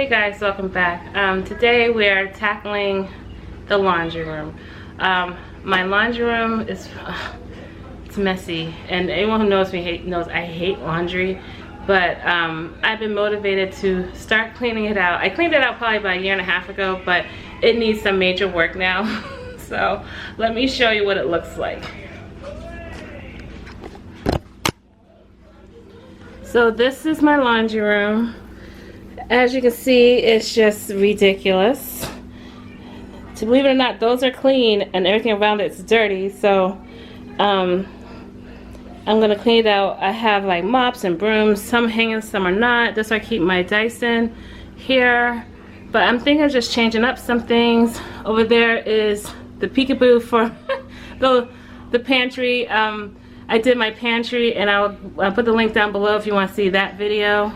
Hey guys, welcome back. Today we are tackling the laundry room. My laundry room is it's messy, and anyone who knows me knows I hate laundry. But I've been motivated to start cleaning it out. I cleaned it out probably about a year and a half ago, but it needs some major work now. So let me show you what it looks like. So this is my laundry room. As you can see, it's just ridiculous. To believe it or not, those are clean and everything around it's dirty. So I'm gonna clean it out. I have like mops and brooms, some hanging, some are not. This I keep my Dyson here. But I'm thinking of just changing up some things. Over there is the peekaboo for the pantry. I did my pantry, and I'll put the link down below if you want to see that video.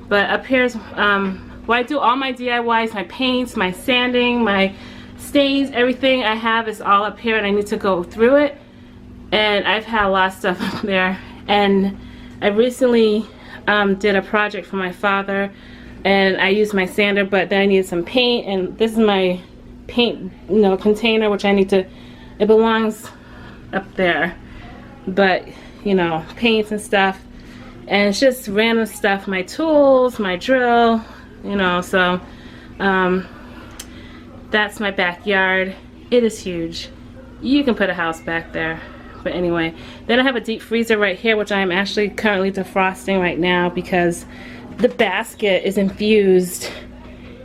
But up here's where I do all my DIYs, my paints, my sanding, my stains, everything I have is all up here, and I need to go through it. And I've had a lot of stuff up there. And I recently did a project for my father, and I used my sander, but then I needed some paint, and this is my paint, container, which I need to, it belongs up there. But, paints and stuff. And it's just random stuff, my tools, my drill, so that's my backyard. It is huge. You can put a house back there. But anyway, then I have a deep freezer right here, which I am actually currently defrosting right now because the basket is infused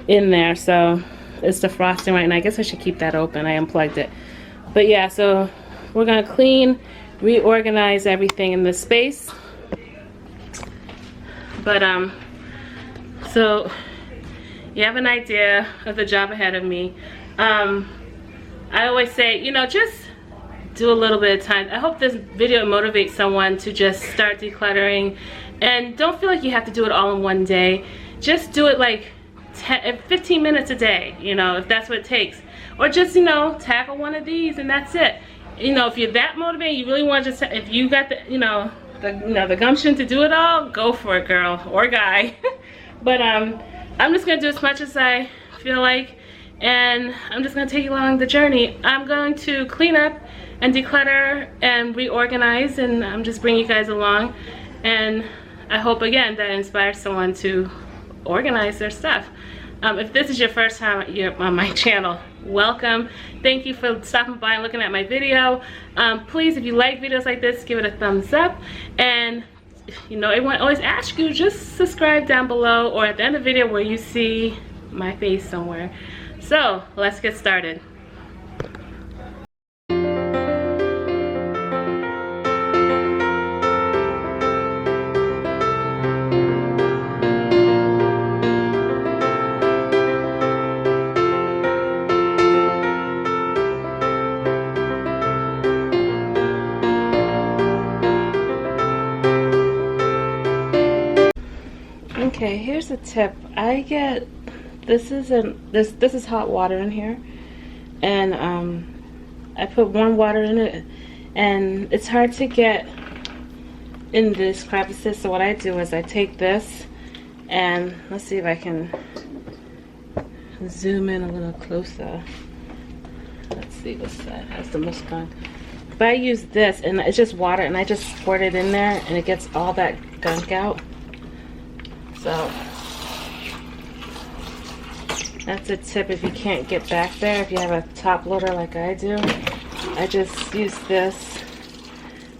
in there, so it's defrosting right now. I guess I should keep that open. I unplugged it. But yeah, so we're gonna clean, reorganize everything in this space. But so you have an idea of the job ahead of me. I always say, just do a little bit of time. I hope this video motivates someone to just start decluttering, and don't feel like you have to do it all in one day. Just do it like 15 minutes a day, if that's what it takes. Or just, tackle one of these and that's it. If you're that motivated, you really want to just, if you got the, the gumption to do it all, go for it, girl or guy. But I'm just gonna do as much as I feel like, and I'm just gonna take you along the journey. I'm going to clean up and declutter and reorganize, and I'm just bringing you guys along. And I hope again that inspires someone to organize their stuff. If this is your first time on my channel, welcome. Thank you for stopping by and looking at my video. Please, if you like videos like this, give it a thumbs up. And everyone always asks you, just subscribe down below or at the end of the video where you see my face somewhere. So let's get started. Okay, here's a tip. I get this is hot water in here, and I put warm water in it, and it's hard to get in this crevices. So what I do is I take this, and let's see if I can zoom in a little closer. Let's see what's that. That's the most gunk. But I use this, and it's just water, and I just squirt it in there, and it gets all that gunk out. So that's a tip if you can't get back there. If you have a top loader like I do, I just use this,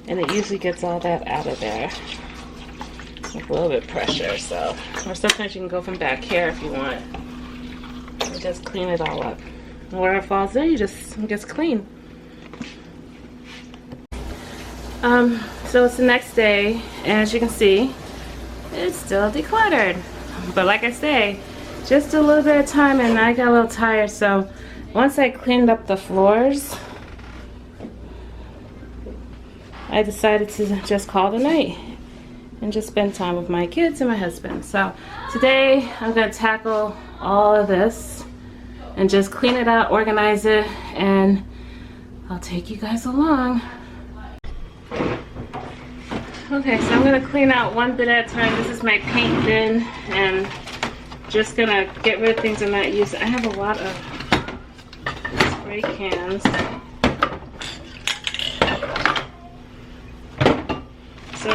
and it usually gets all that out of there with a little bit of pressure. So, or sometimes you can go from back here if you want and just clean it all up. And where it falls in, it gets clean. So it's the next day, and as you can see, it's still decluttered. But like I say, just a little bit of time, and I got a little tired. So once I cleaned up the floors, I decided to just call it a night and just spend time with my kids and my husband. So today I'm gonna tackle all of this and just clean it out, organize it, and I'll take you guys along. Okay, so I'm gonna clean out one bit at a time. This is my paint bin, and just gonna get rid of things I'm not using. I have a lot of spray cans. So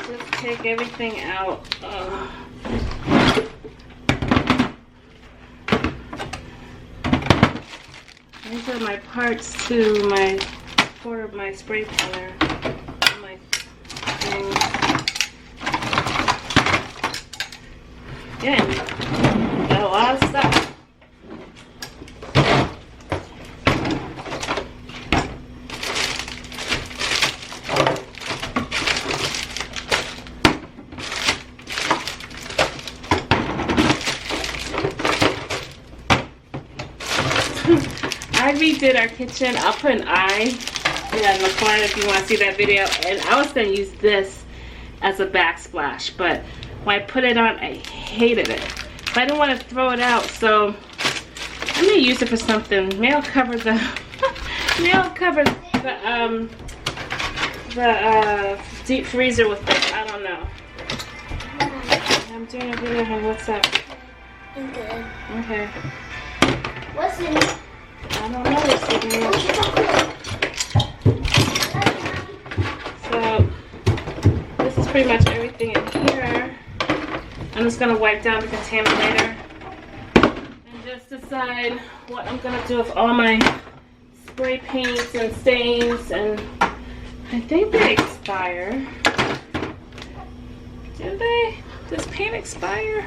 just take everything out. These are my parts to my spray painter. My thing. Yeah, got a lot of stuff. I redid our kitchen. I'll put an eye in the corner if you want to see that video. And I was going to use this as a backsplash, but when I put it on, I hated it. But I didn't want to throw it out, so I'm going to use it for something. Maybe I'll cover the deep freezer with it. I don't know. I'm doing a video on what's up. I'm good. Okay. What's in it? I don't know what's in it. So this is pretty much everything in here. I'm just gonna wipe down the contaminator and just decide what I'm gonna do with all my spray paints and stains. And I think they expire. Do they? Does paint expire?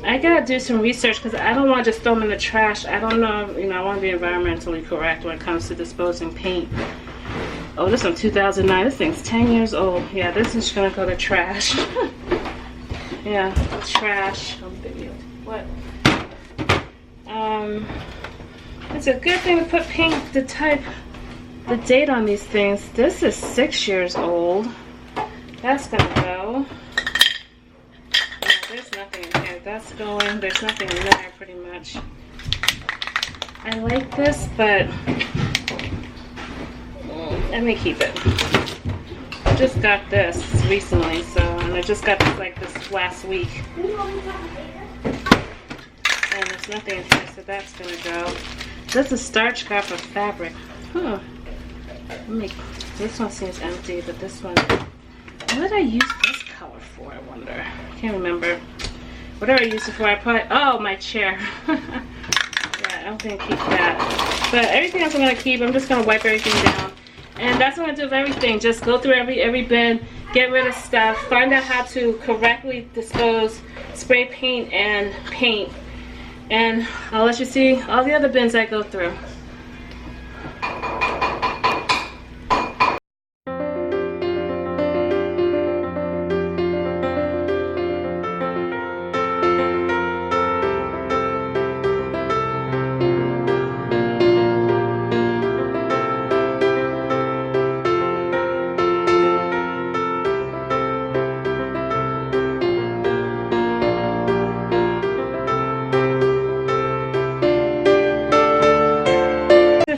I gotta do some research because I don't want to just throw them in the trash. I don't know, you know, I want to be environmentally correct when it comes to disposing paint. Oh, this one's 2009. This thing's 10 years old. Yeah, this is gonna go to trash. Yeah, trash. What? It's a good thing to put paint, the date on these things. This is 6 years old. That's gonna go. There's nothing in here. That's going. There's nothing in there, pretty much. I like this, but I may keep it. I just got this recently, so, and I just got this like this last week. And there's nothing in here, so that's gonna go. This is starch scarf of fabric. Huh. This one seems empty, but this one. What did I use this color for, I wonder? I can't remember. What did I use it for? I probably, oh, my chair. Yeah, I'm gonna keep that. But everything else I'm gonna keep. I'm just gonna wipe everything down. And that's what I'm gonna do with everything. Just go through every bin, get rid of stuff, find out how to correctly dispose spray paint and paint. And I'll let you see all the other bins I go through.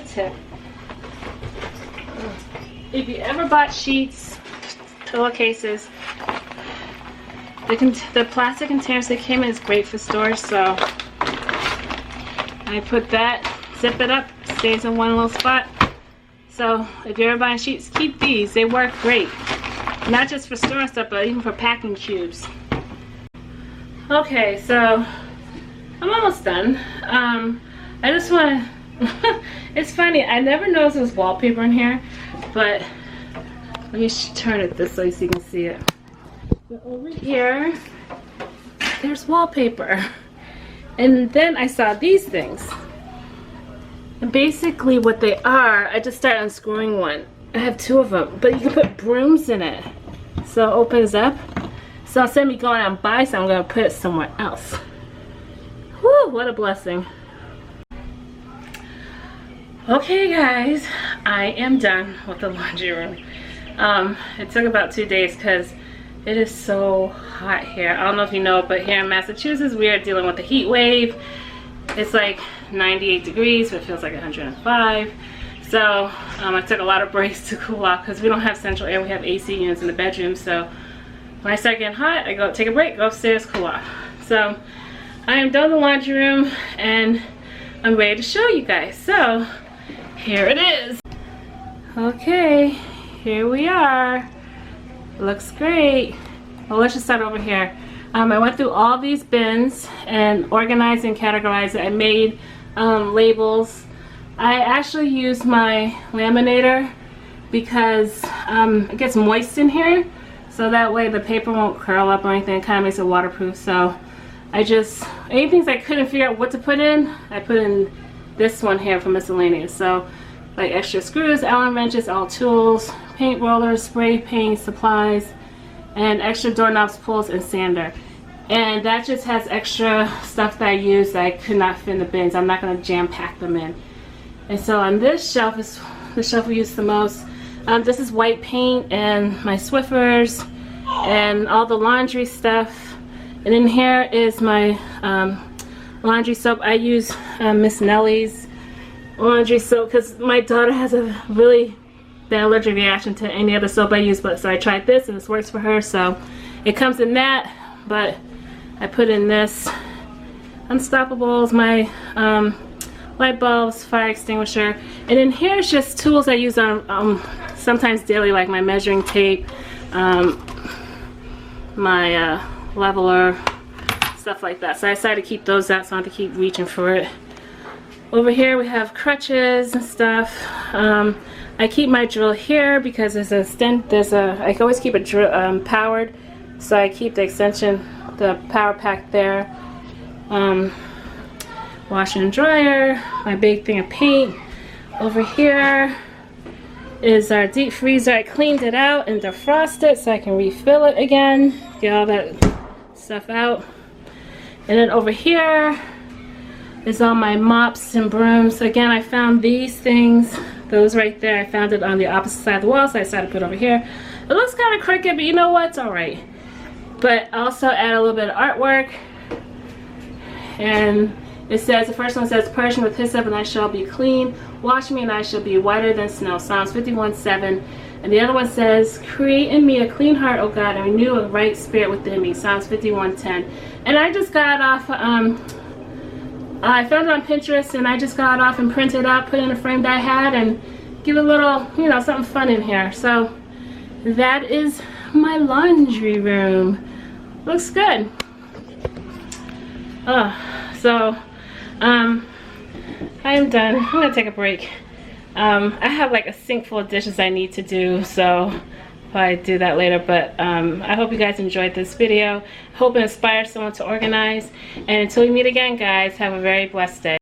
Tip. If you ever bought sheets, pillowcases, the plastic containers they came in is great for storage, so I put that, zip it up, stays in one little spot. So if you're ever buying sheets, keep these. They work great. Not just for storing stuff, but even for packing cubes. Okay, so I'm almost done. I just want to it's funny, I never noticed there was wallpaper in here, but let me turn it this way so you can see it. But over here, there's wallpaper. And then I saw these things. And basically what they are, I just started unscrewing one. I have two of them, but you can put brooms in it. So it opens up. So instead of me going out and buy some, I'm going to put it somewhere else. Whew, what a blessing. Okay guys, I am done with the laundry room. It took about 2 days because it is so hot here. I don't know if you know, but here in Massachusetts we are dealing with a heat wave. It's like 98 degrees, but it feels like 105. So I took a lot of breaks to cool off because we don't have central air. We have AC units in the bedroom, so when I start getting hot, I go take a break, go upstairs, cool off. So I am done the laundry room and I'm ready to show you guys. So here it is. Okay, here we are. Looks great. Well, let's just start over here. I went through all these bins and organized and categorized it. I made labels. I actually used my laminator because it gets moist in here, so that way the paper won't curl up or anything. It kind of makes it waterproof. So I just, any things I couldn't figure out what to put in, I put in this one here for miscellaneous. So like extra screws, Allen wrenches, all tools, paint rollers, spray paint supplies, and extra doorknobs, pulls, and sander. And that just has extra stuff that I use that I could not fit in the bins. I'm not going to jam pack them in. And so on this shelf is the shelf we use the most. This is white paint and my Swiffers and all the laundry stuff. And in here is my laundry soap. I use Miss Nellie's laundry soap because my daughter has a really bad allergic reaction to any other soap I use, but so I tried this and this works for her. So it comes in that, but I put in this Unstoppables, my light bulbs, fire extinguisher, and in here is just tools I use on sometimes daily, like my measuring tape, my leveler, stuff like that. So I decided to keep those out so I don't have to keep reaching for it. Over here we have crutches and stuff. I keep my drill here because there's a I can always keep it drill, powered, so I keep the extension, the power pack there. Washer and dryer, my big thing of paint. Over here is our deep freezer. I cleaned it out and defrosted it so I can refill it again, get all that stuff out. And then over here is all my mops and brooms. Again, I found these things, those right there. I found it on the opposite side of the wall, so I decided to put it over here. It looks kind of crooked, but you know what? It's all right. But also add a little bit of artwork. And it says, the first one says, "Purge me with hyssop and I shall be clean. Wash me and I shall be whiter than snow." Psalms 51:7. And the other one says, "Create in me a clean heart, O God, and renew a right spirit within me." Psalms 51:10. And I just got it off, I found it on Pinterest and I just got it off and printed it out, put it in a frame that I had, and give it a little, you know, something fun in here. So that is my laundry room. Looks good. So I am done. I'm gonna take a break. I have like a sink full of dishes I need to do, so I'll probably do that later. But I hope you guys enjoyed this video. I hope it inspires someone to organize. And until we meet again, guys, have a very blessed day.